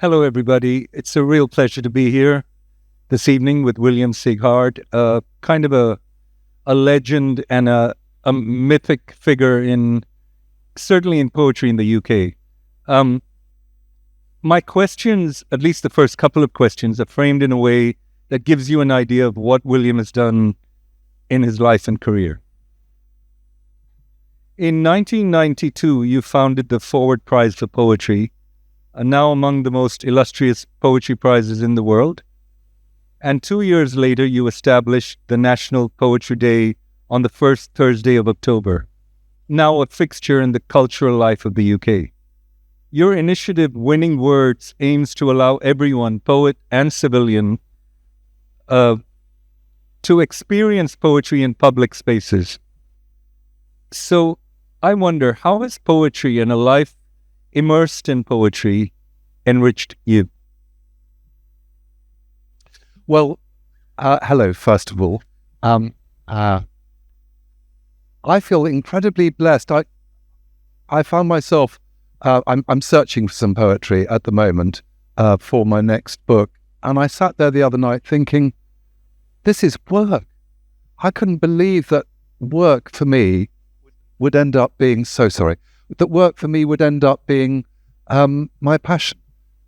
Hello, everybody. It's a real pleasure to be here this evening with William Sieghart, kind of a legend and a mythic figure certainly in poetry in the UK. My questions, at least the first couple of questions, are framed in a way that gives you an idea of what William has done in his life and career. In 1992, you founded the Forward Prize for Poetry, now among the most illustrious poetry prizes in the world. And 2 years later, you established the National Poetry Day on the first Thursday of October, now a fixture in the cultural life of the UK. Your initiative, Winning Words, aims to allow everyone, poet and civilian, to experience poetry in public spaces. So I wonder, how has poetry and a life immersed in poetry enriched you? Well, hello, first of all. I feel incredibly blessed. I found myself, I'm searching for some poetry at the moment for my next book. And I sat there the other night thinking, this is work. I couldn't believe that work for me would end up being, that work for me would end up being my passion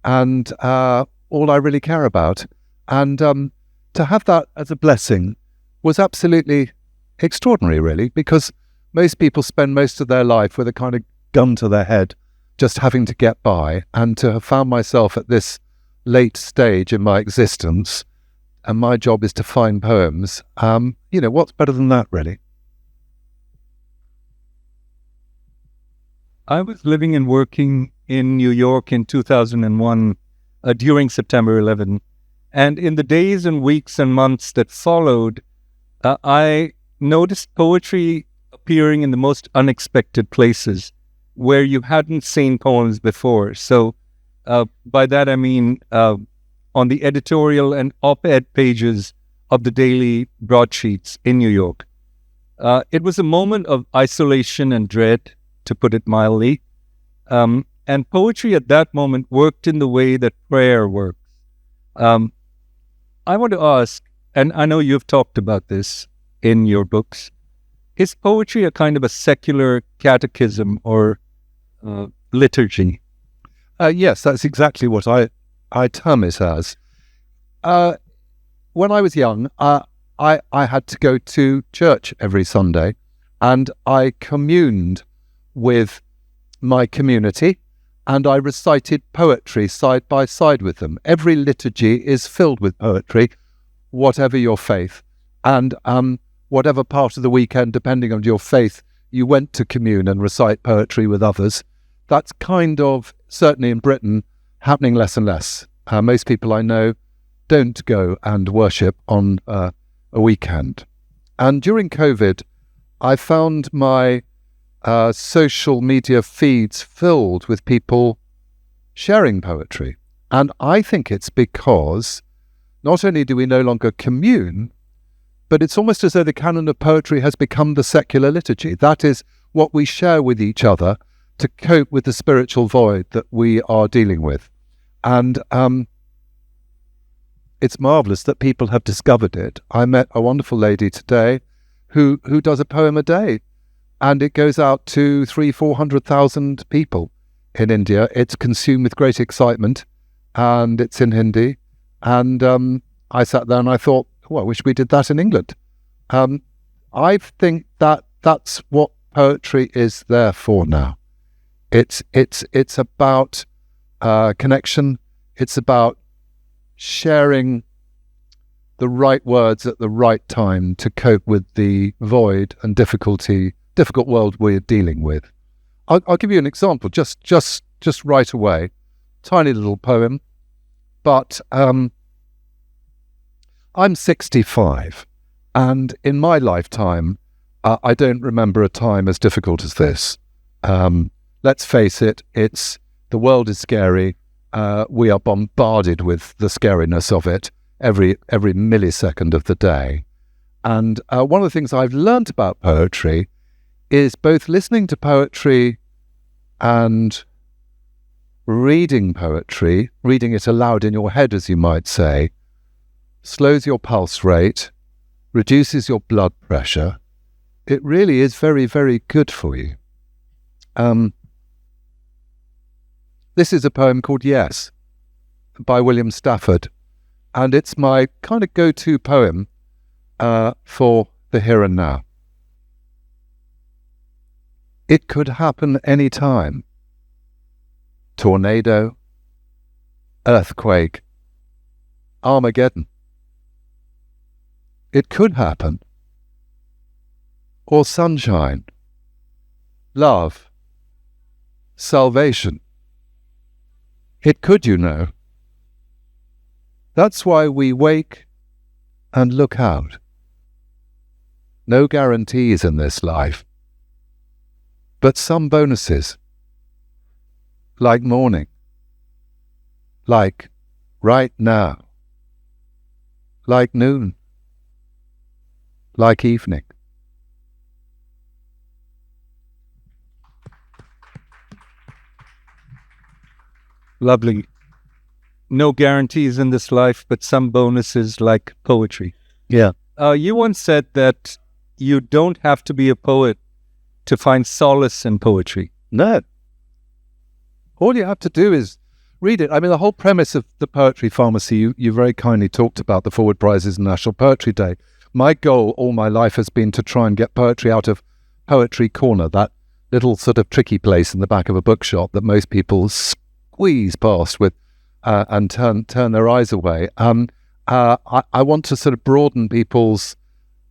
and all I really care about. And to have that as a blessing was absolutely extraordinary, really, because most people spend most of their life with a kind of gun to their head, just having to get by. And to have found myself at this late stage in my existence, and my job is to find poems, what's better than that, really? I was living and working in New York in 2001 during September 11. And in the days and weeks and months that followed, I noticed poetry appearing in the most unexpected places where you hadn't seen poems before. So by that I mean on the editorial and op-ed pages of the daily broadsheets in New York. It was a moment of isolation and dread, to put it mildly. And poetry at that moment worked in the way that prayer works. I want to ask, and I know you've talked about this in your books, is poetry a kind of a secular catechism or liturgy? Yes, that's exactly what I term it as. When I was young, I had to go to church every Sunday, and I communed with my community, and I recited poetry side by side with them. Every liturgy is filled with poetry, whatever your faith. And whatever part of the weekend, depending on your faith, you went to commune and recite poetry with others. That's kind of, certainly in Britain, happening less and less. Most people I know don't go and worship on a weekend. And during COVID, I found my social media feeds filled with people sharing poetry. And I think it's because not only do we no longer commune, but it's almost as though the canon of poetry has become the secular liturgy. That is what we share with each other to cope with the spiritual void that we are dealing with. And it's marvellous that people have discovered it. I met a wonderful lady today who does a poem a day. And it goes out to 300,000-400,000 people in India. It's consumed with great excitement, and it's in Hindi. And I sat there and I thought, I wish we did that in England. I think that's what poetry is there for now. It's about connection. It's about sharing the right words at the right time to cope with the void and difficult world we're dealing with. I'll give you an example, just right away. Tiny little poem, but I'm 65, and in my lifetime, I don't remember a time as difficult as this. Let's face it, the world is scary. We are bombarded with the scariness of it every millisecond of the day. And one of the things I've learned about poetry is both listening to poetry and reading poetry, reading it aloud in your head, as you might say, slows your pulse rate, reduces your blood pressure. It really is very, very good for you. This is a poem called Yes by William Stafford, and it's my kind of go-to poem for the here and now. It could happen any time. Tornado, earthquake, Armageddon. It could happen. Or sunshine, love, salvation. It could, you know. That's why we wake and look out. No guarantees in this life, but some bonuses, like morning, like right now, like noon, like evening. Lovely. No guarantees in this life, but some bonuses like poetry. Yeah. You once said that you don't have to be a poet to find solace in poetry. No. All you have to do is read it. I mean, the whole premise of the Poetry Pharmacy, you very kindly talked about the Forward Prizes and National Poetry Day. My goal all my life has been to try and get poetry out of Poetry Corner, that little sort of tricky place in the back of a bookshop that most people squeeze past with and turn their eyes away. I want to sort of broaden people's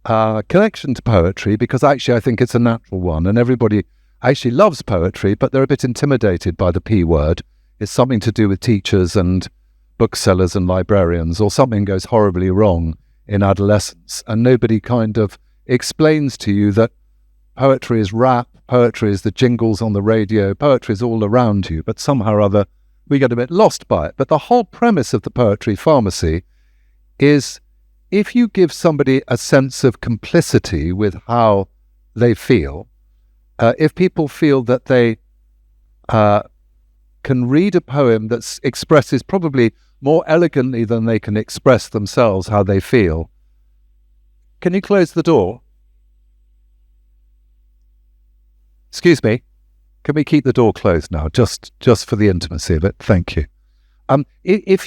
connection to poetry, because actually I think it's a natural one, and everybody actually loves poetry, but they're a bit intimidated by the P word. It's something to do with teachers and booksellers and librarians, or something goes horribly wrong in adolescence, and nobody kind of explains to you that poetry is rap, poetry is the jingles on the radio, poetry is all around you, but somehow or other we get a bit lost by it. But the whole premise of the Poetry Pharmacy is, if you give somebody a sense of complicity with how they feel, if people feel that they can read a poem that expresses probably more elegantly than they can express themselves how they feel. Can you close the door? Excuse me. Can we keep the door closed now, just for the intimacy of it? Thank you. If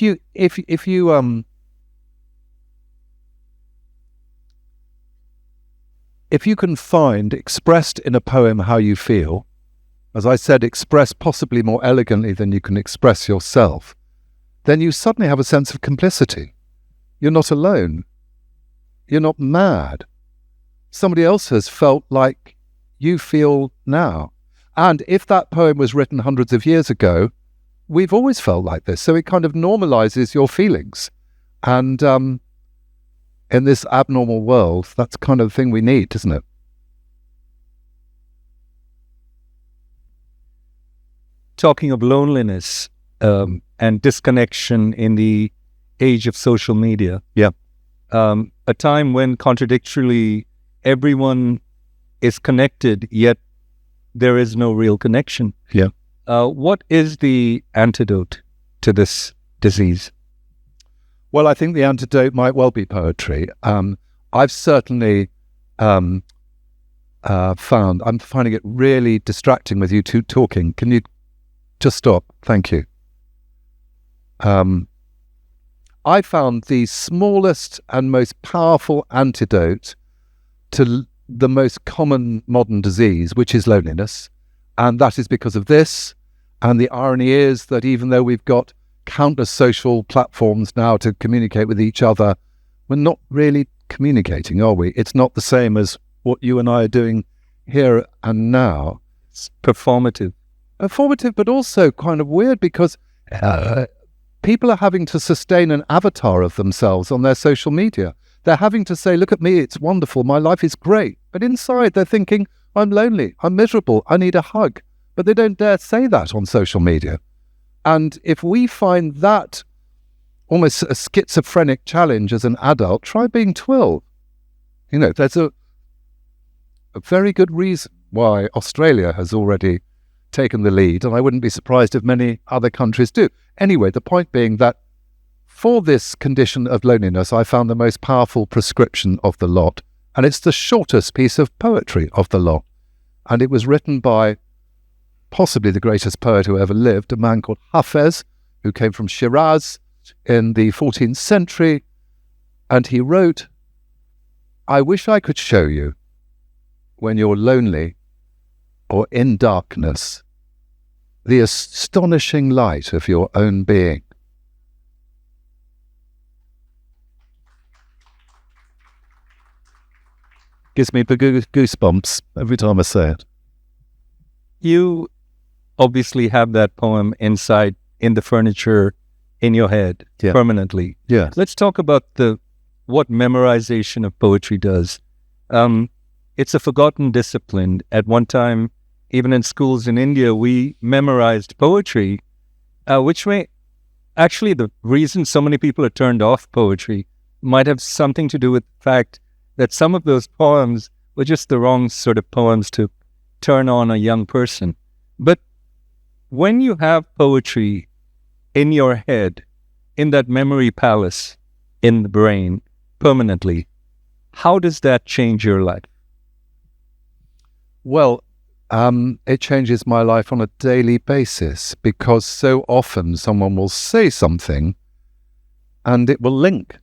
you can find expressed in a poem how you feel, as I said, expressed possibly more elegantly than you can express yourself, then you suddenly have a sense of complicity. You're not alone. You're not mad. Somebody else has felt like you feel now. And if that poem was written hundreds of years ago, we've always felt like this. So it kind of normalizes your feelings. And in this abnormal world, that's kind of the thing we need, isn't it? Talking of loneliness and disconnection in the age of social media. Yeah. A time when contradictorily everyone is connected, yet there is no real connection. Yeah. What is the antidote to this disease? Well, I think the antidote might well be poetry. I've certainly I'm finding it really distracting with you two talking. Can you just stop? Thank you. I found the smallest and most powerful antidote to the most common modern disease, which is loneliness. And that is because of this. And the irony is that even though we've got countless social platforms now to communicate with each other, we're not really communicating, are we? It's not the same as what you and I are doing here and now. It's performative. Performative, but also kind of weird, because people are having to sustain an avatar of themselves on their social media. They're having to say, look at me, it's wonderful, my life is great. But inside they're thinking, I'm lonely, I'm miserable, I need a hug. But they don't dare say that on social media. And if we find that almost a schizophrenic challenge as an adult, try being 12. You know, there's a very good reason why Australia has already taken the lead, and I wouldn't be surprised if many other countries do. Anyway, the point being that for this condition of loneliness, I found the most powerful prescription of the lot, and it's the shortest piece of poetry of the lot. And it was written by possibly the greatest poet who ever lived, a man called Hafez, who came from Shiraz in the 14th century. And he wrote, "I wish I could show you, when you're lonely or in darkness, the astonishing light of your own being." Gives me goosebumps every time I say it. You obviously have that poem inside in the furniture in your head permanently. Yeah. Let's talk about what memorization of poetry does. It's a forgotten discipline. At one time, even in schools in India, we memorized poetry, which may actually the reason so many people are turned off poetry might have something to do with the fact that some of those poems were just the wrong sort of poems to turn on a young person. But when you have poetry in your head, in that memory palace, in the brain, permanently, how does that change your life? Well, it changes my life on a daily basis, because so often someone will say something and it will link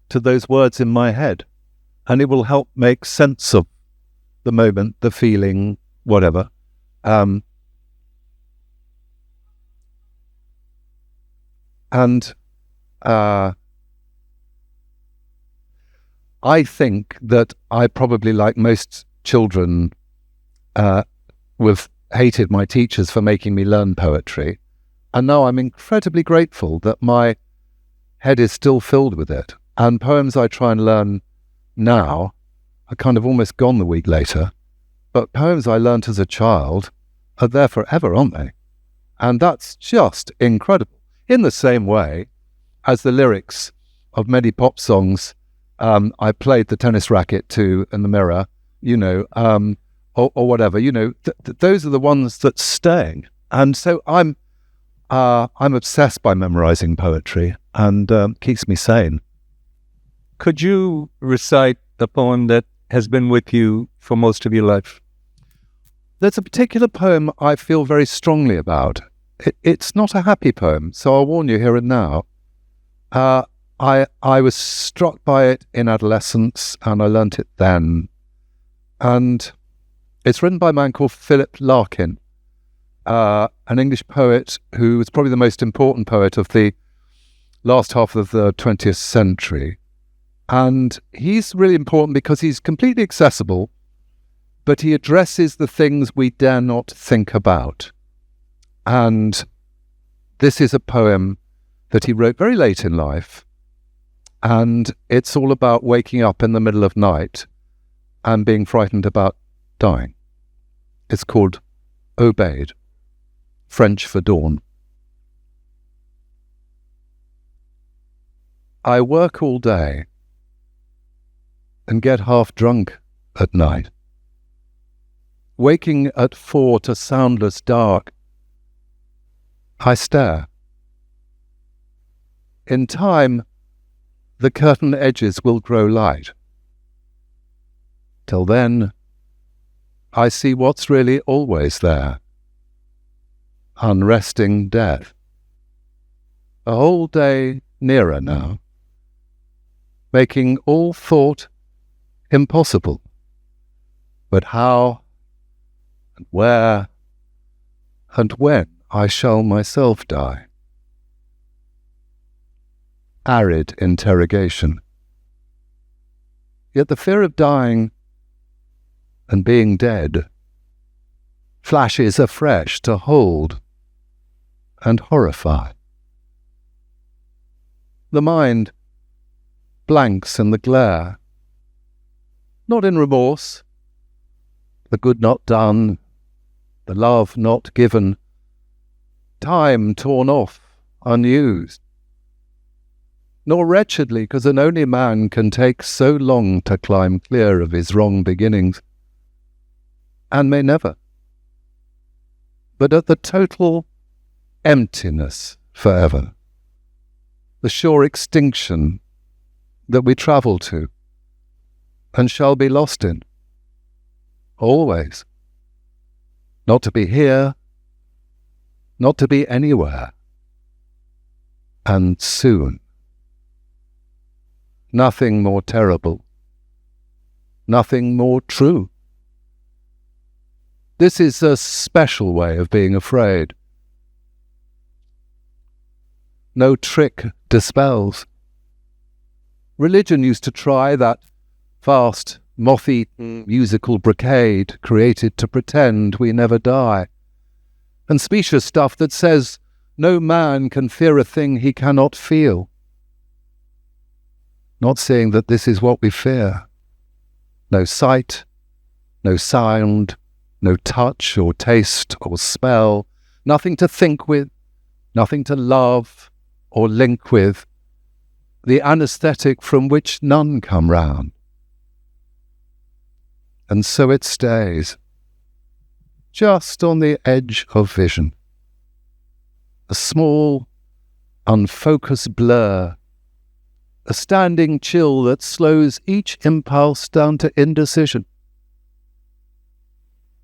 to those words in my head, and it will help make sense of the moment, the feeling, whatever. I think that I probably, like most children, have hated my teachers for making me learn poetry. And now I'm incredibly grateful that my head is still filled with it. And poems I try and learn now are kind of almost gone the week later. But poems I learnt as a child are there forever, aren't they? And that's just incredible. In the same way as the lyrics of many pop songs I played the tennis racket to in the mirror, or whatever, those are the ones that stay. And so I'm obsessed by memorizing poetry, and keeps me sane. Could you recite the poem that has been with you for most of your life? There's a particular poem I feel very strongly about. It's not a happy poem, so I'll warn you here and now. I was struck by it in adolescence, and I learnt it then. And it's written by a man called Philip Larkin, an English poet who was probably the most important poet of the last half of the 20th century. And he's really important because he's completely accessible, but he addresses the things we dare not think about. And this is a poem that he wrote very late in life, and it's all about waking up in the middle of night and being frightened about dying. It's called Obeyed, French for dawn. I work all day and get half drunk at night, waking at 4 to soundless dark. I stare. In time, the curtain edges will grow light. Till then, I see what's really always there. Unresting death. A whole day nearer now, making all thought impossible. But how and where and when I shall myself die? Arid interrogation. Yet the fear of dying and being dead flashes afresh to hold and horrify. The mind blanks in the glare, not in remorse, the good not done, the love not given, time torn off, unused, nor wretchedly, because an only man can take so long to climb clear of his wrong beginnings, and may never. but at the total emptiness forever, the sure extinction that we travel to and shall be lost in, always. Not to be here, not to be anywhere, and soon. Nothing more terrible, nothing more true. This is a special way of being afraid. No trick dispels. Religion used to try that vast, moth-eaten musical brocade created to pretend we never die, and specious stuff that says no man can fear a thing he cannot feel. Not seeing that this is what we fear. No sight, no sound, no touch or taste or smell, nothing to think with, nothing to love or link with, the anaesthetic from which none come round. And so it stays, just on the edge of vision. A small, unfocused blur, a standing chill that slows each impulse down to indecision.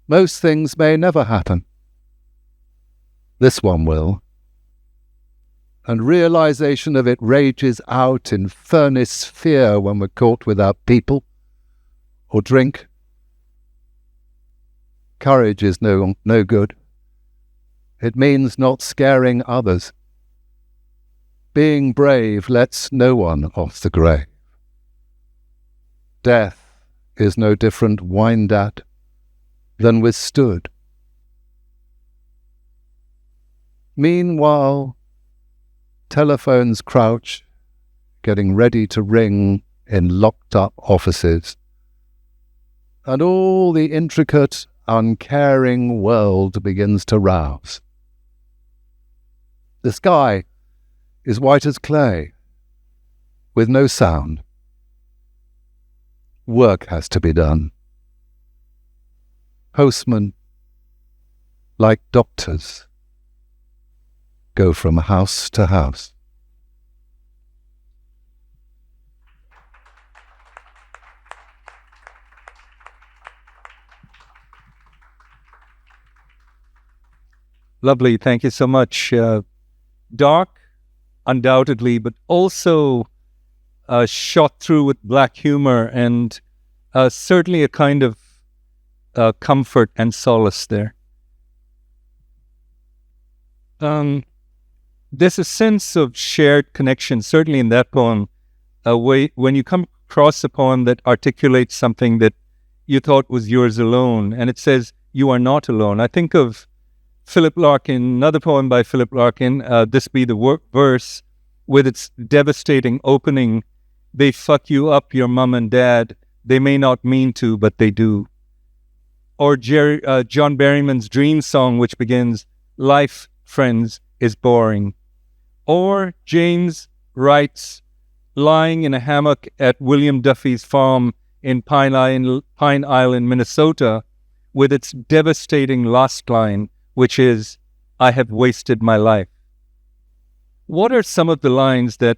Most things may never happen. This one will. And realization of it rages out in furnace fear when we're caught without people or drink. Courage is no good. It means not scaring others. Being brave lets no one off the grave. Death is no different whined at than withstood. Meanwhile, telephones crouch, getting ready to ring in locked-up offices, and all the intricate, uncaring world begins to rouse. The sky is white as clay, with no sound. Work has to be done. Postmen, like doctors, go from house to house. Lovely. Thank you so much. Dark, undoubtedly, but also shot through with black humor and certainly a kind of comfort and solace there. There's a sense of shared connection, certainly in that poem, when you come across a poem that articulates something that you thought was yours alone, and it says, you are not alone. I think of Philip Larkin, another poem by Philip Larkin, This Be the Verse, with its devastating opening, they fuck you up, your mum and dad, they may not mean to, but they do. Or John Berryman's Dream Song, which begins, life, friends, is boring. Or James writes, lying in a hammock at William Duffy's farm in Pine Island, Minnesota, with its devastating last line, which is, I have wasted my life. What are some of the lines that,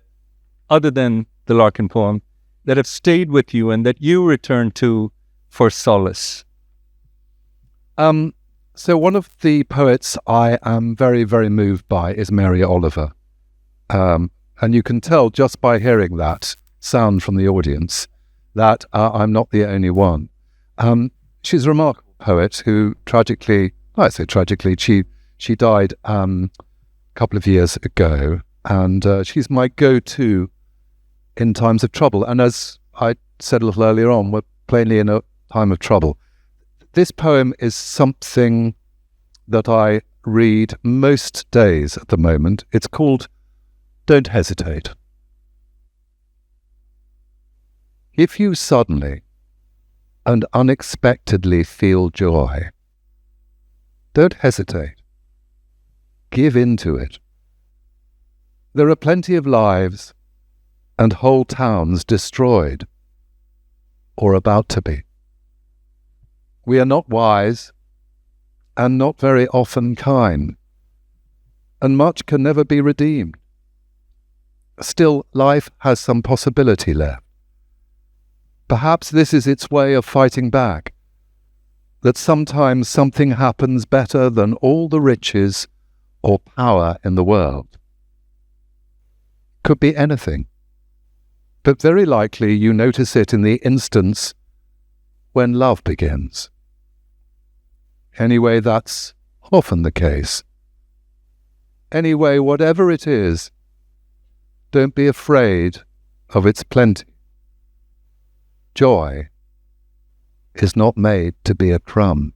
other than the Larkin poem, that have stayed with you and that you return to for solace? So one of the poets I am very, very moved by is Mary Oliver. And you can tell just by hearing that sound from the audience that I'm not the only one. She's a remarkable poet who tragically, she died a couple of years ago, and she's my go-to in times of trouble. And as I said a little earlier on, we're plainly in a time of trouble. This poem is something that I read most days at the moment. It's called Don't Hesitate. If you suddenly and unexpectedly feel joy, don't hesitate. Give in to it. There are plenty of lives and whole towns destroyed or about to be. We are not wise, and not very often kind, and much can never be redeemed. Still, life has some possibility left. Perhaps this is its way of fighting back, that sometimes something happens better than all the riches or power in the world. Could be anything, but very likely you notice it in the instance when love begins. Anyway, that's often the case. Anyway, whatever it is, don't be afraid of its plenty. Joy is not made to be a crumb.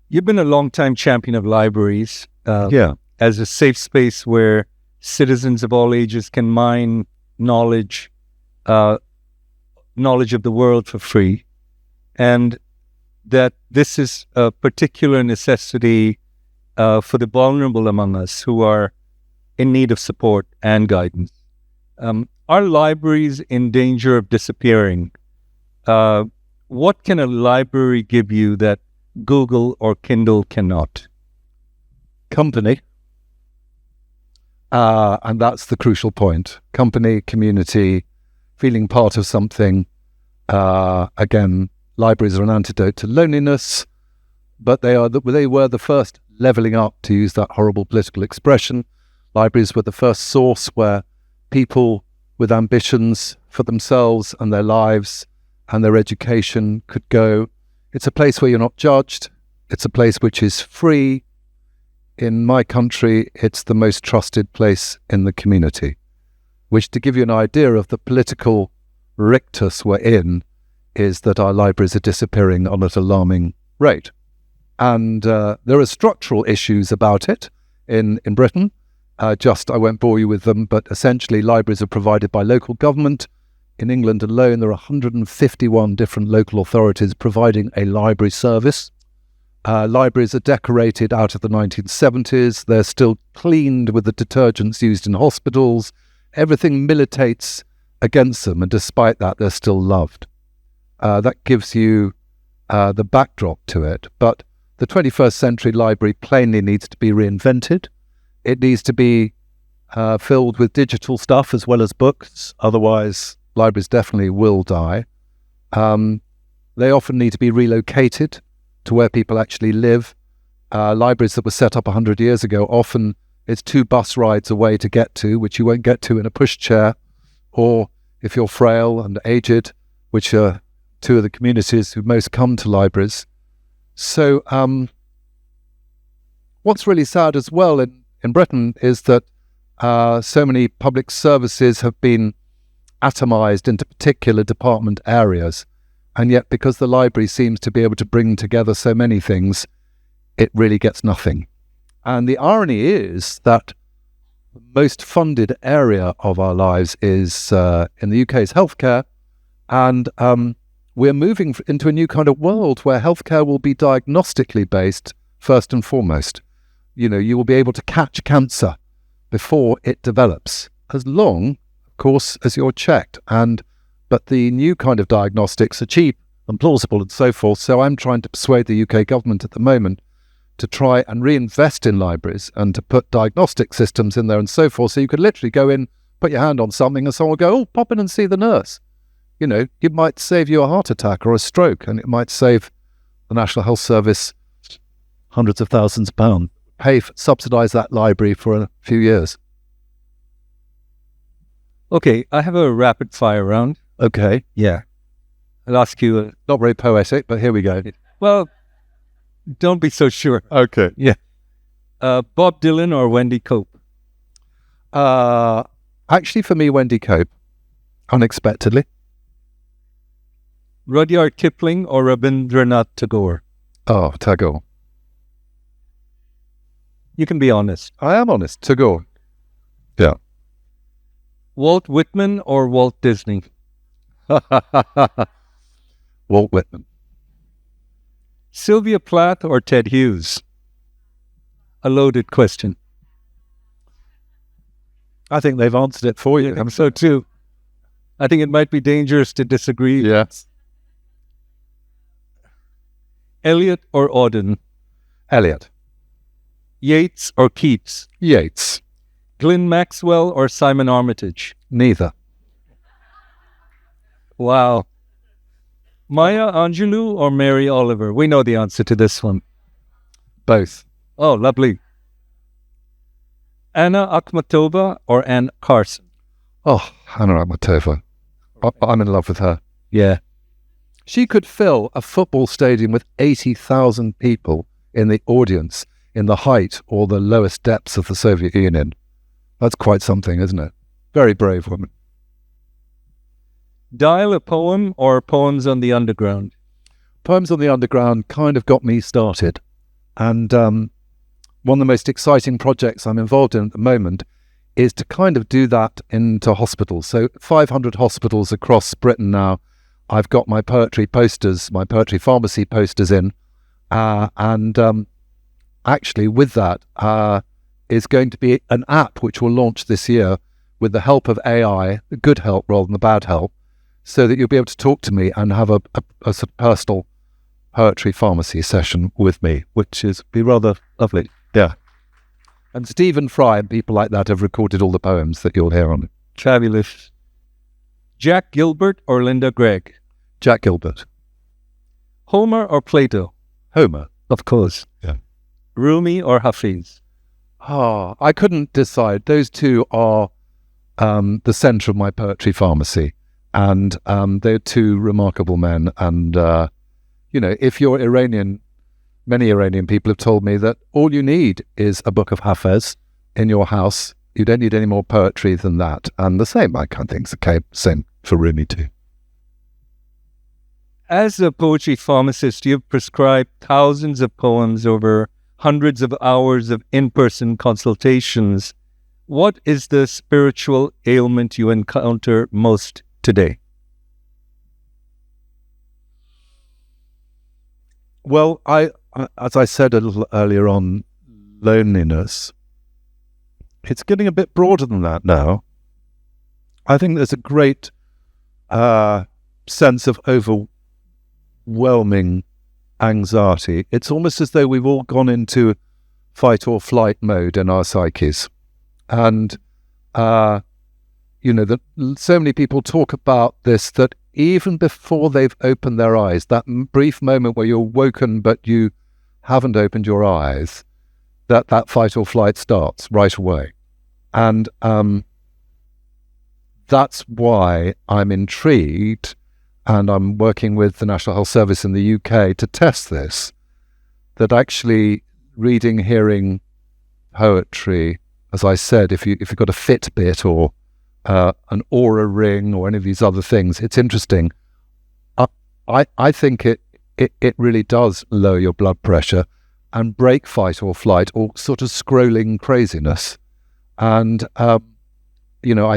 You've been a long-time champion of libraries Yeah. as a safe space where citizens of all ages can mine knowledge of the world for free, and that this is a particular necessity for the vulnerable among us who are in need of support and guidance. Are libraries in danger of disappearing? What can a library give you that Google or Kindle cannot? Company. And that's the crucial point. Company, community, feeling part of something. Again, libraries are an antidote to loneliness, but they were the first levelling up, to use that horrible political expression. Libraries were the first source where people with ambitions for themselves and their lives and their education could go. It's a place where you're not judged. It's a place which is free. In my country, it's the most trusted place in the community, which, to give you an idea of the political rictus we're in, is that our libraries are disappearing on an alarming rate. And there are structural issues about it in Britain. I won't bore you with them, but essentially libraries are provided by local government. In England alone, there are 151 different local authorities providing a library service. Libraries are decorated out of the 1970s. They're still cleaned with the detergents used in hospitals. Everything militates against them, and despite that, they're still loved. That gives you the backdrop to it. But the 21st century library plainly needs to be reinvented. It needs to be filled with digital stuff as well as books. Otherwise, libraries definitely will die. They often need to be relocated to where people actually live. Libraries that were set up 100 years ago, often it's 2 bus rides away to get to, which you won't get to in a pushchair, or if you're frail and aged, which are 2 of the communities who most come to libraries. So what's really sad as well in Britain is that so many public services have been atomized into particular department areas. And yet, because the library seems to be able to bring together so many things, it really gets nothing. And the irony is that the most funded area of our lives is in the UK is healthcare. And we're moving into a new kind of world where healthcare will be diagnostically based first and foremost. You know, you will be able to catch cancer before it develops, as long, of course, as you're checked. But the new kind of diagnostics are cheap and plausible and so forth. So I'm trying to persuade the UK government at the moment to try and reinvest in libraries and to put diagnostic systems in there and so forth. So you could literally go in, put your hand on something and someone will go, oh, pop in and see the nurse. You know, it might save you a heart attack or a stroke, and it might save the National Health Service hundreds of thousands of pounds. Subsidise that library for a few years. Okay, I have a rapid fire round. Okay. Yeah. I'll ask you Not very poetic, but here we go. well, don't be so sure. Okay. Yeah. Bob Dylan or Wendy Cope? Actually, for me, Wendy Cope, unexpectedly. Rudyard Kipling or Rabindranath Tagore? Oh, Tagore. You can be honest. I am honest. Tagore. Yeah. Walt Whitman or Walt Disney? Walt Whitman. Sylvia Plath or Ted Hughes? A loaded question. I think they've answered it for you. I'm so too. I think it might be dangerous to disagree. Yes. Eliot or Auden? Eliot. Yeats or Keats? Yeats. Glyn Maxwell or Simon Armitage? Neither. Wow. Maya Angelou or Mary Oliver? We know the answer to this one. Both. Oh, lovely. Anna Akhmatova or Anne Carson? Oh, Anna Akhmatova. I'm in love with her. Yeah. She could fill a football stadium with 80,000 people in the audience in the height or the lowest depths of the Soviet Union. That's quite something, isn't it? Very brave woman. Dial a poem or Poems on the Underground? Poems on the Underground kind of got me started. And one of the most exciting projects I'm involved in at the moment is to kind of do that into hospitals. So 500 hospitals across Britain now. I've got my poetry posters, my poetry pharmacy posters in. And actually with that is going to be an app which will launch this year with the help of AI, the good help rather than the bad help, so that you'll be able to talk to me and have a sort of personal poetry pharmacy session with me, which is be rather lovely. Yeah. And Stephen Fry and people like that have recorded all the poems that you'll hear on it. Fabulous. Jack Gilbert or Linda Gregg? Jack Gilbert. Homer or Plato? Homer. Of course. Yeah. Rumi or Hafiz? I couldn't decide. Those two are the centre of my poetry pharmacy. And they're two remarkable men. And, if you're Iranian, many Iranian people have told me that all you need is a book of Hafez in your house. You don't need any more poetry than that. And the same, I can't think, the same for Rumi too. As a poetry pharmacist, you've prescribed thousands of poems over hundreds of hours of in-person consultations. What is the spiritual ailment you encounter most today? Well, as I said a little earlier on, loneliness. It's getting a bit broader than that now. I think there's a great sense of overwhelming anxiety. It's almost as though we've all gone into fight or flight mode in our psyches. And, that so many people talk about this, that even before they've opened their eyes, that brief moment where you're woken but you haven't opened your eyes, that fight or flight starts right away. And that's why I'm intrigued, and I'm working with the National Health Service in the UK to test this, that actually reading, hearing poetry, as I said, if you've got a Fitbit or an Aura ring or any of these other things, it's interesting. I think it really does lower your blood pressure and break fight or flight or sort of scrolling craziness. And I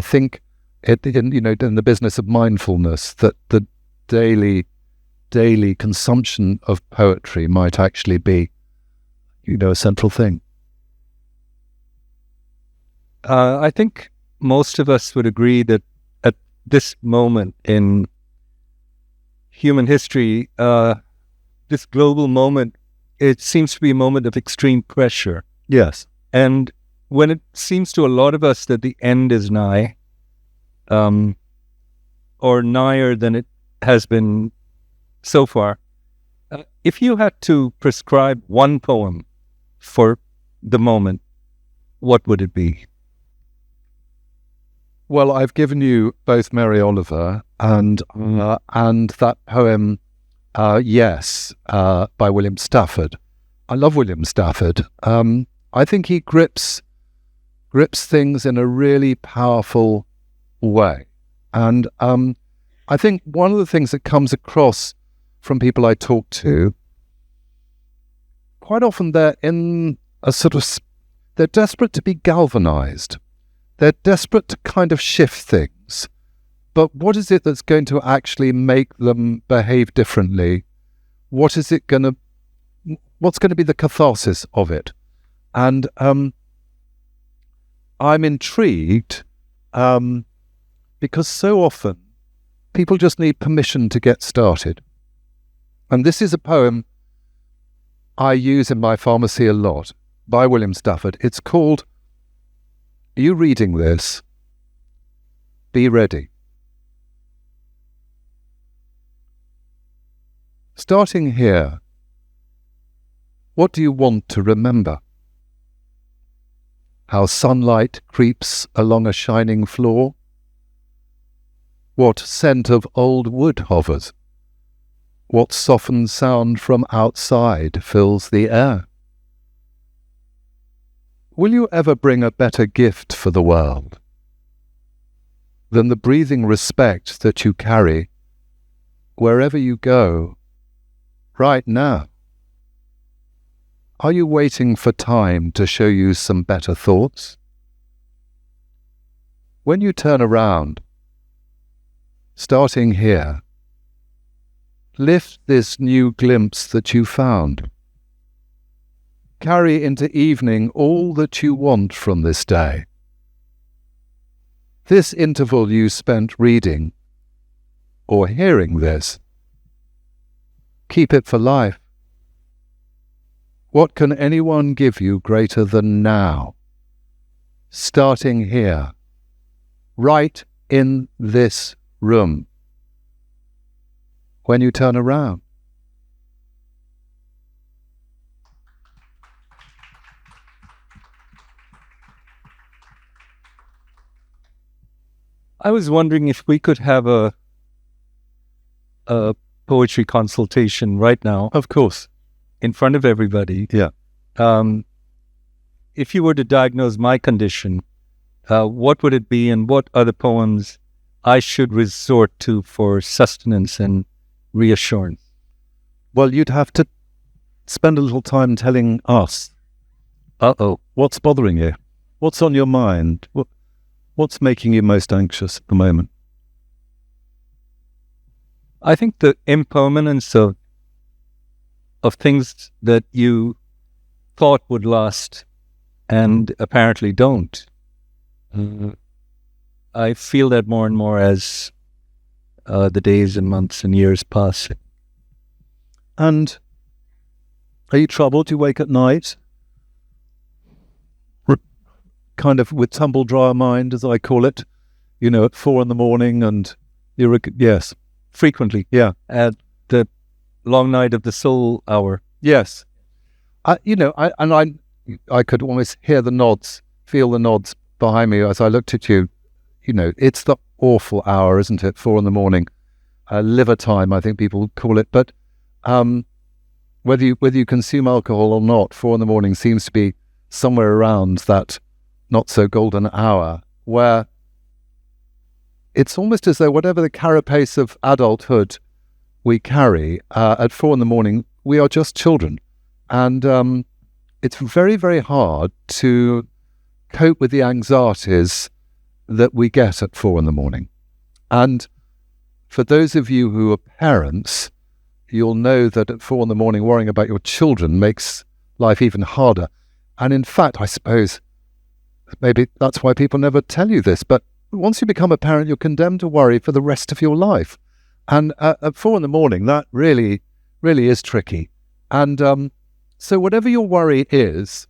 think in the business of mindfulness, that the daily consumption of poetry might actually be a central thing. I think most of us would agree that at this moment in human history, this global moment, it seems to be a moment of extreme pressure. Yes. And when it seems to a lot of us that the end is nigh, or nigher than it has been so far, if you had to prescribe one poem for the moment, what would it be? Well, I've given you both Mary Oliver and that poem, Yes, by William Stafford. I love William Stafford. I think he grips things in a really powerful way. And I think one of the things that comes across from people I talk to, quite often they're in a sort of, they're desperate to be galvanized. They're desperate to kind of shift things. But what is it that's going to actually make them behave differently? What's going to be the catharsis of it? And I'm intrigued because so often people just need permission to get started. And this is a poem I use in my pharmacy a lot, by William Stafford. It's called, are you reading this? Be ready. Starting here, what do you want to remember? How sunlight creeps along a shining floor? What scent of old wood hovers? What softened sound from outside fills the air? Will you ever bring a better gift for the world than the breathing respect that you carry wherever you go right now? Are you waiting for time to show you some better thoughts? When you turn around, starting here, lift this new glimpse that you found. Carry into evening all that you want from this day. This interval you spent reading or hearing this, keep it for life. What can anyone give you greater than now? Starting here, right in this room. When you turn around. I was wondering if we could have a poetry consultation right now. Of course. In front of everybody. Yeah. If you were to diagnose my condition, what would it be, and what other poems I should resort to for sustenance and reassurance? Well, you'd have to spend a little time telling us. What's bothering you? What's on your mind? What's making you most anxious at the moment? I think the impermanence of things that you thought would last and apparently don't. I feel that more and more as the days and months and years pass. And are you troubled? Do you wake at night? Kind of with tumble dryer mind, as I call it, at 4 a.m, and yes. Frequently. Yeah. At the long night of the soul hour. Yes. I could almost hear the nods, feel the nods behind me as I looked at you. It's the awful hour, isn't it? 4 a.m. Liver time, I think people call it. But whether you consume alcohol or not, 4 a.m. seems to be somewhere around that not so golden hour where it's almost as though whatever the carapace of adulthood we carry, at 4 a.m, we are just children. And it's very, very hard to cope with the anxieties that we get at 4 a.m. And for those of you who are parents, you'll know that at 4 a.m, worrying about your children makes life even harder. And in fact, I suppose maybe that's why people never tell you this, but once you become a parent, you're condemned to worry for the rest of your life. And at 4 a.m, that really, really is tricky. And so whatever your worry is,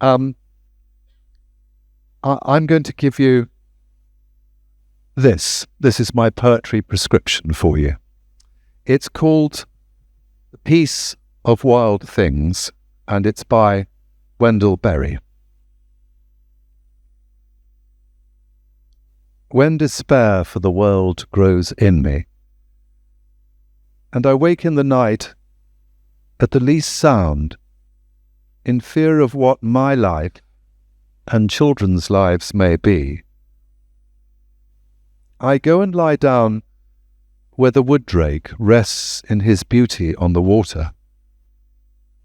I'm going to give you this. This is my poetry prescription for you. It's called The Peace of Wild Things, and it's by Wendell Berry. When despair for the world grows in me, and I wake in the night at the least sound, in fear of what my life and children's lives may be, I go and lie down where the wood drake rests in his beauty on the water,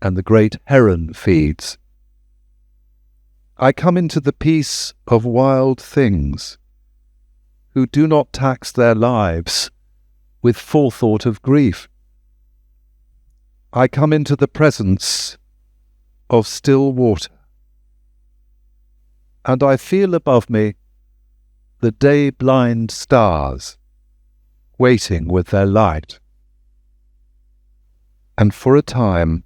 and the great heron feeds. I come into the peace of wild things, who do not tax their lives with forethought of grief. I come into the presence of still water, and I feel above me the day-blind stars waiting with their light. And for a time,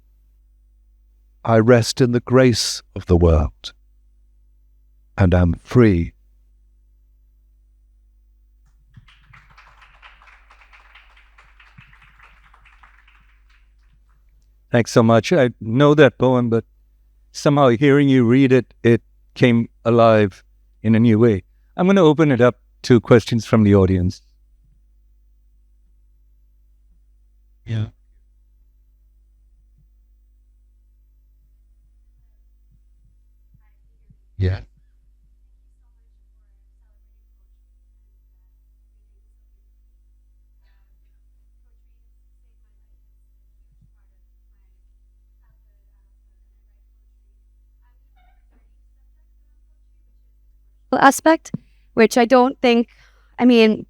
I rest in the grace of the world and am free. Thanks so much. I know that poem, but somehow hearing you read it, it came alive in a new way. I'm going to open it up to questions from the audience. Yeah. Yeah. Aspect, which I don't think, I mean,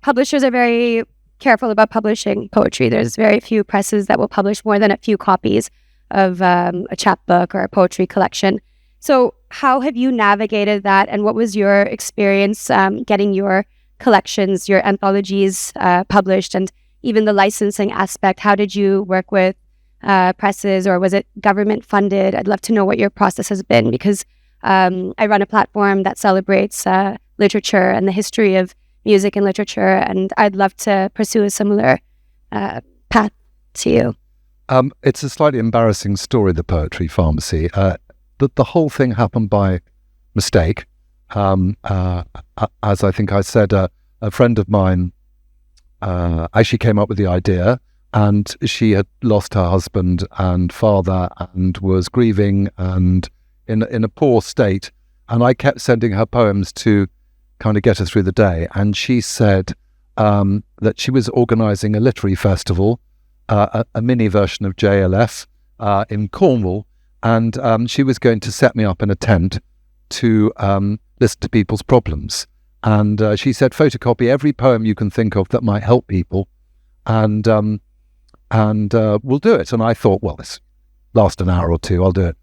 publishers are very careful about publishing poetry. There's very few presses that will publish more than a few copies of a chapbook or a poetry collection. So how have you navigated that, and what was your experience getting your collections, your anthologies published, and even the licensing aspect? How did you work with presses, or was it government funded? I'd love to know what your process has been, because I run a platform that celebrates literature and the history of music and literature, and I'd love to pursue a similar path to you. It's a slightly embarrassing story, the Poetry Pharmacy. The whole thing happened by mistake. As I think I said, a friend of mine actually came up with the idea, and she had lost her husband and father and was grieving and in a poor state, and I kept sending her poems to kind of get her through the day. And she said that she was organising a literary festival, a mini version of JLF in Cornwall, and she was going to set me up in a tent to listen to people's problems. And she said, photocopy every poem you can think of that might help people, and we'll do it. And I thought, well, this last an hour or two, I'll do it.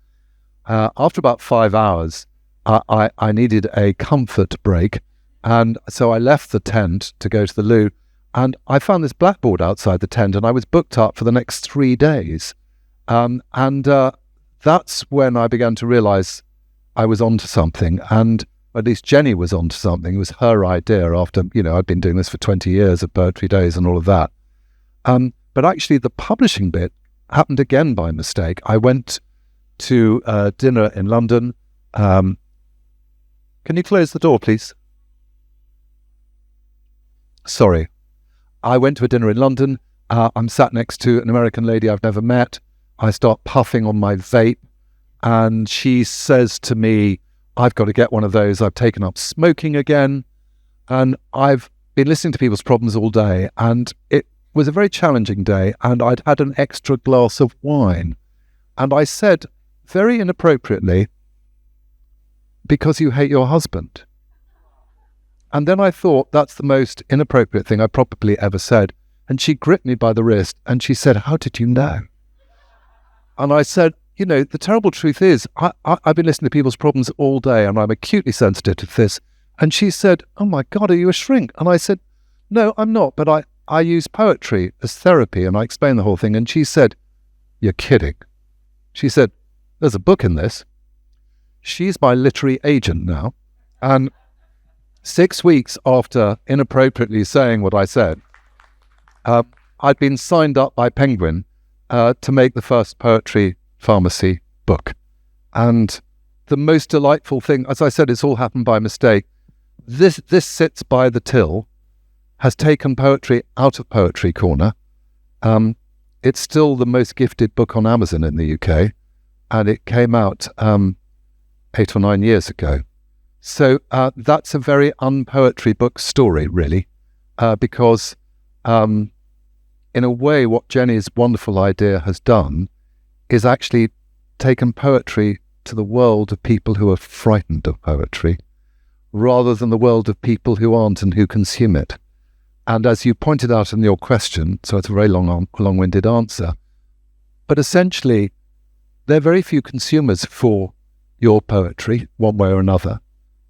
After about 5 hours, I needed a comfort break, and so I left the tent to go to the loo, and I found this blackboard outside the tent, and I was booked up for the next 3 days. That's when I began to realise I was onto something, and at least Jenny was onto something. It was her idea after, I'd been doing this for 20 years at Poetry Days and all of that. But actually the publishing bit happened again by mistake. I went to dinner in London. Can you close the door, please? Sorry. I went to a dinner in London. I'm sat next to an American lady I've never met. I start puffing on my vape, and she says to me, I've got to get one of those. I've taken up smoking again, and I've been listening to people's problems all day, and it was a very challenging day, and I'd had an extra glass of wine. And I said, very inappropriately, because you hate your husband. And then I thought, that's the most inappropriate thing I probably ever said. And she gripped me by the wrist and she said, how did you know? And I said, the terrible truth is, I've been listening to people's problems all day, and I'm acutely sensitive to this. And she said, oh my God, are you a shrink? And I said, no, I'm not, but I use poetry as therapy. And I explained the whole thing. And she said, you're kidding. She said, there's a book in this. She's my literary agent now. And 6 weeks after inappropriately saying what I said, I'd been signed up by Penguin to make the first Poetry Pharmacy book. And the most delightful thing, as I said, it's all happened by mistake. This sits by the till, has taken poetry out of Poetry Corner. It's still the most gifted book on Amazon in the UK, and it came out 8 or 9 years ago. So that's a very unpoetry book story, really, because in a way what Jenny's wonderful idea has done is actually taken poetry to the world of people who are frightened of poetry, rather than the world of people who aren't and who consume it. And as you pointed out in your question, so it's a very long-winded answer, but essentially there are very few consumers for your poetry, one way or another.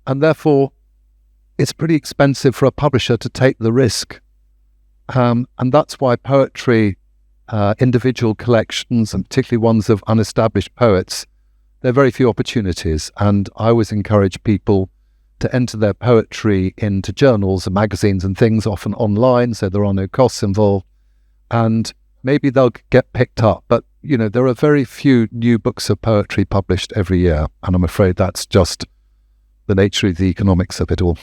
and therefore it's pretty expensive for a publisher to take the risk. And that's why poetry, individual collections, and particularly ones of unestablished poets, there are very few opportunities. And I always encourage people to enter their poetry into journals and magazines and things, often online, so there are no costs involved. And maybe they'll get picked up. But, there are very few new books of poetry published every year. And I'm afraid that's just the nature of the economics of it all.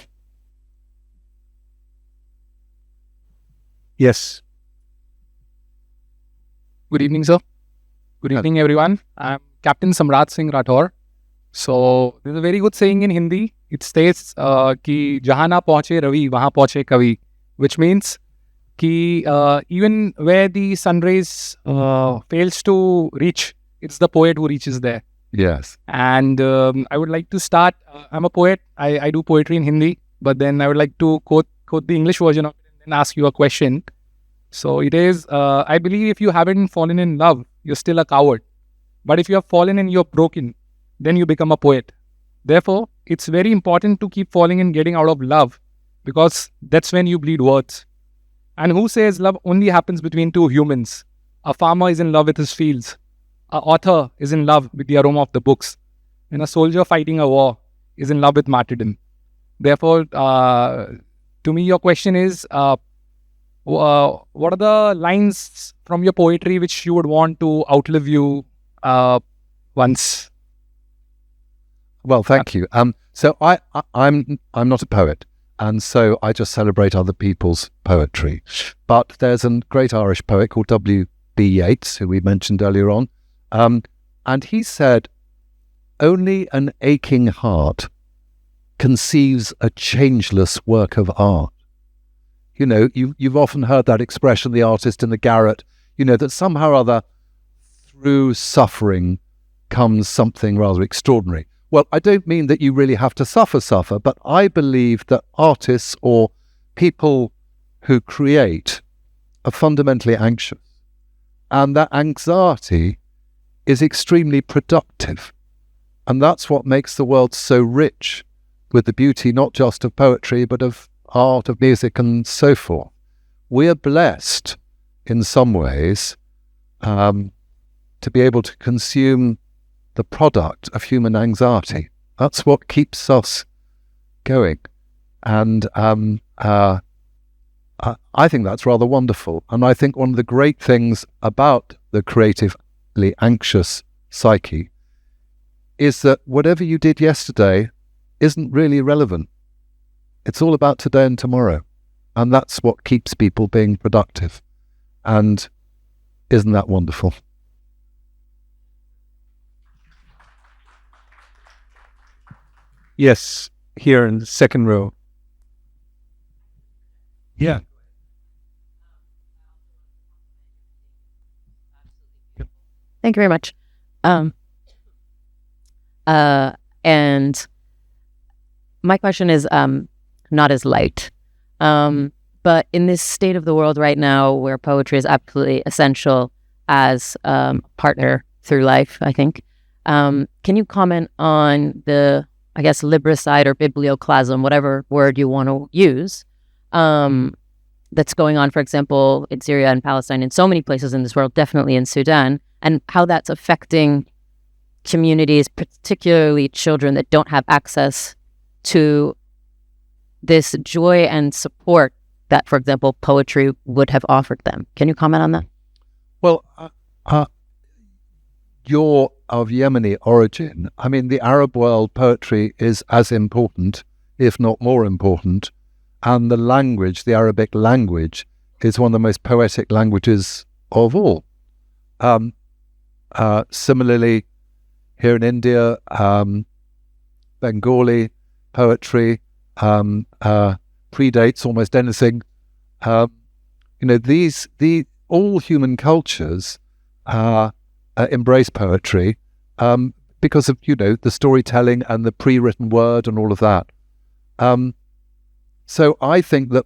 Yes. Good evening, sir. Good evening, everyone. I'm Captain Samrat Singh Rathore. So, there's a very good saying in Hindi. It states कि जहाँ ना पहुँचे रवि वहाँ पहुँचे कवि, which means कि even where the sun rays fails to reach, it's the poet who reaches there. Yes. And I would like to start. I'm a poet. I do poetry in Hindi, but then I would like to quote the English version of it and then ask you a question. So it is, I believe if you haven't fallen in love, you're still a coward. But if you have fallen and you're broken, then you become a poet. Therefore, it's very important to keep falling and getting out of love, because that's when you bleed words. And who says love only happens between two humans? A farmer is in love with his fields. An author is in love with the aroma of the books. And a soldier fighting a war is in love with martyrdom. Therefore, to me, your question is, what are the lines from your poetry which you would want to outlive you once? Well, thank you. So I'm not a poet, and so I just celebrate other people's poetry. But there's a great Irish poet called W.B. Yeats, who we mentioned earlier on, and he said, "Only an aching heart conceives a changeless work of art." You've often heard that expression, the artist in the garret, that somehow or other, through suffering comes something rather extraordinary. Well, I don't mean that you really have to suffer, but I believe that artists or people who create are fundamentally anxious. And that anxiety is extremely productive. And that's what makes the world so rich with the beauty not just of poetry, but of art, of music, and so forth. We are blessed in some ways to be able to consume the product of human anxiety. That's what keeps us going. And I think that's rather wonderful. And I think one of the great things about the creatively anxious psyche is that whatever you did yesterday isn't really relevant. It's all about today and tomorrow. And that's what keeps people being productive. And isn't that wonderful? Yes, here in the second row. Yeah. Thank you very much. And my question is not as light. But in this state of the world right now, where poetry is absolutely essential as a partner through life, I think, can you comment on the, I guess, libricide or biblioclasm, whatever word you want to use, that's going on, for example, in Syria and Palestine, in so many places in this world, definitely in Sudan, and how that's affecting communities, particularly children that don't have access to this joy and support that, for example, poetry would have offered them. Can you comment on that? Well, you're of Yemeni origin. I mean, the Arab world poetry is as important, if not more important, and the language, the Arabic language, is one of the most poetic languages of all. Similarly, here in India, Bengali poetry predates almost anything. All human cultures embrace poetry because of, the storytelling and the pre-written word and all of that. So I think that,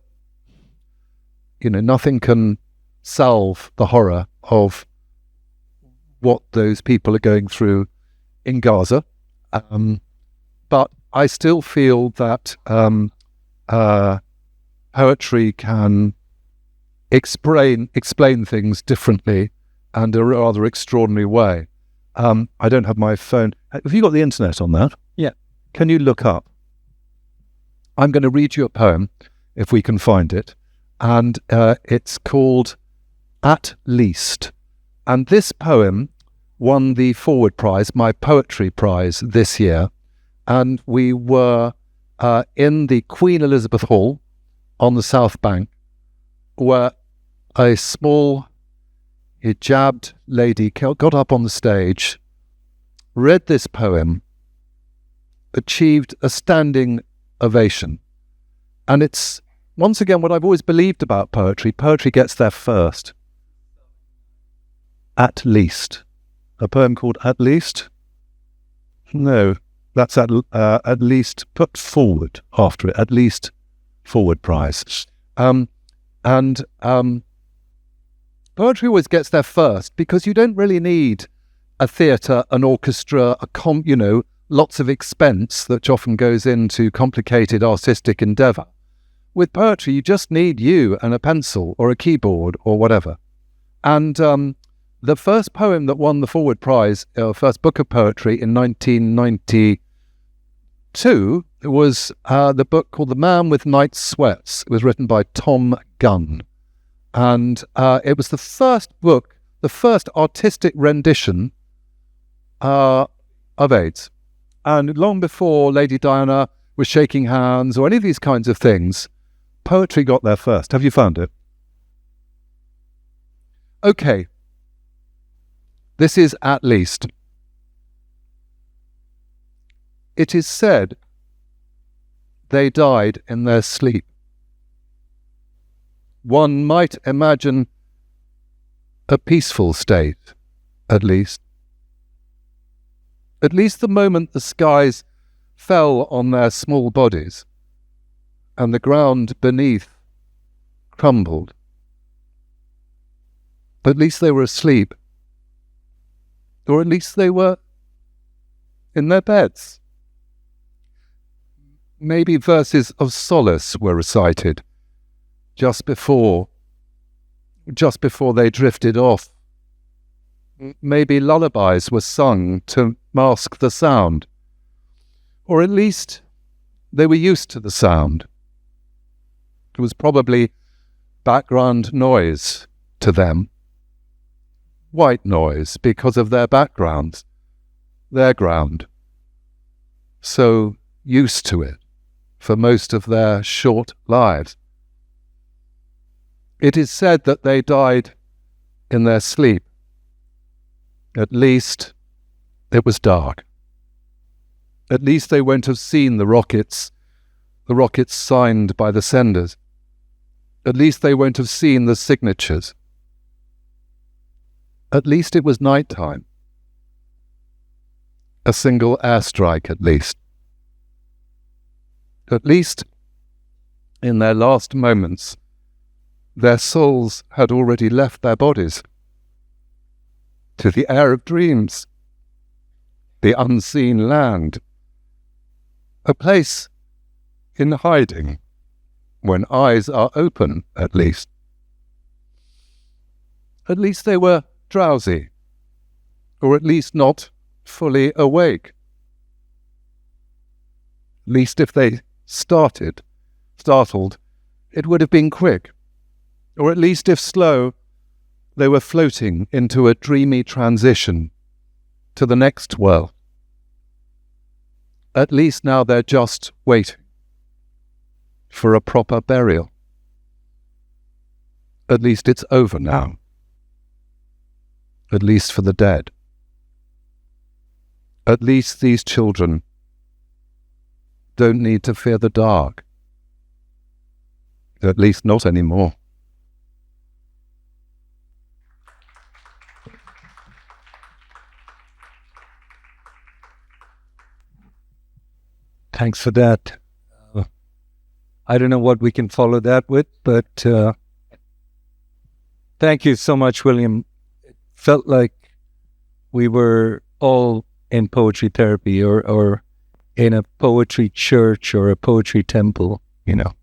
nothing can salve the horror of what those people are going through in Gaza. But I still feel that poetry can explain things differently and a rather extraordinary way. I don't have my phone. Have you got the internet on that? Yeah. Can you look up? I'm going to read you a poem, if we can find it, and it's called At Least. And this poem won the Forward Prize, my poetry prize, this year. And we were in the Queen Elizabeth Hall on the South Bank, where a small hijabbed lady got up on the stage, read this poem, achieved a standing ovation. And it's, once again, what I've always believed about poetry. Poetry gets there first. At Least. A poem called At Least? No, that's at least put forward after it. At Least Forward Prize. Poetry always gets there first because you don't really need a theatre, an orchestra, lots of expense that often goes into complicated artistic endeavour. With poetry, you just need you and a pencil or a keyboard or whatever. And the first poem that won the Forward Prize, first book of poetry in 1992, was the book called The Man with Night Sweats. It was written by Tom Gunn. And it was the first book, the first artistic rendition of AIDS. And long before Lady Diana was shaking hands or any of these kinds of things, poetry got there first. Have you found it? Okay. This is At Least. It is said they died in their sleep. One might imagine a peaceful state, at least. At least the moment the skies fell on their small bodies and the ground beneath crumbled. At least they were asleep, or at least they were in their beds. Maybe verses of solace were recited just before they drifted off. Maybe lullabies were sung to mask the sound, or at least they were used to the sound. It was probably background noise to them. White noise because of their backgrounds, their ground. So used to it for most of their short lives. It is said that they died in their sleep. At least it was dark. At least they won't have seen the rockets signed by the senders. At least they won't have seen the signatures. At least it was night time. A single airstrike, at least. At least, in their last moments, their souls had already left their bodies to the air of dreams, the unseen land, a place in hiding when eyes are open, at least. At least they were drowsy, or at least not fully awake. At least if they startled, it would have been quick, or at least if slow, they were floating into a dreamy transition to the next world. At least now they're just waiting for a proper burial. At least it's over now. At least for the dead. At least these children don't need to fear the dark. At least not anymore. Thanks for that. I don't know what we can follow that with, but thank you so much, William. It felt like we were all in poetry therapy, or in a poetry church or a poetry temple, you know.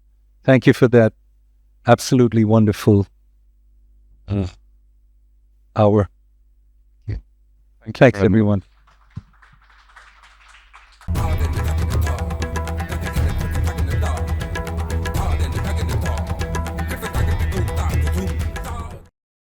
Thank you for that absolutely wonderful hour. Thank you Thanks, very much. everyone.